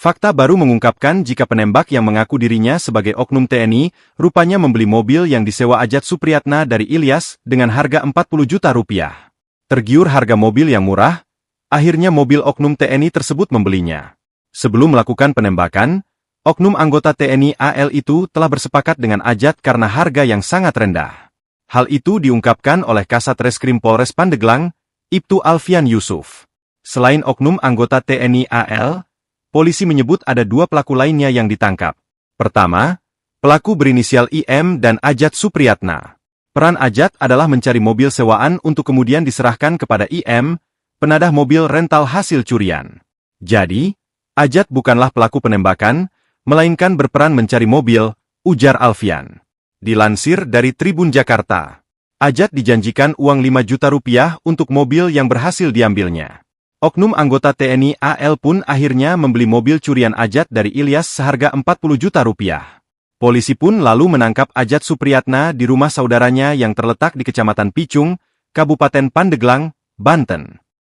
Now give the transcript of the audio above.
Fakta baru mengungkapkan jika penembak yang mengaku dirinya sebagai oknum TNI, rupanya membeli mobil yang disewa Ajat Supriyatna dari Ilyas dengan harga 40 juta rupiah. Tergiur harga mobil yang murah, akhirnya mobil oknum TNI tersebut membelinya. Sebelum melakukan penembakan, oknum anggota TNI AL itu telah bersepakat dengan Ajat karena harga yang sangat rendah. Hal itu diungkapkan oleh Kasat Reskrim Polres Pandeglang, Ibtu Alfian Yusuf. Selain oknum anggota TNI AL, polisi menyebut ada 2 pelaku lainnya yang ditangkap. Pertama, pelaku berinisial IM dan Ajat Supriyatna. Peran Ajat adalah mencari mobil sewaan untuk kemudian diserahkan kepada IM, penadah mobil rental hasil curian. Jadi, Ajat bukanlah pelaku penembakan, melainkan berperan mencari mobil, ujar Alfian. Dilansir dari Tribun Jakarta, Ajat dijanjikan uang 5 juta rupiah untuk mobil yang berhasil diambilnya. Oknum anggota TNI AL pun akhirnya membeli mobil curian Ajat dari Ilyas seharga 40 juta rupiah. Polisi pun lalu menangkap Ajat Supriyatna di rumah saudaranya yang terletak di Kecamatan Picung, Kabupaten Pandeglang, Banten.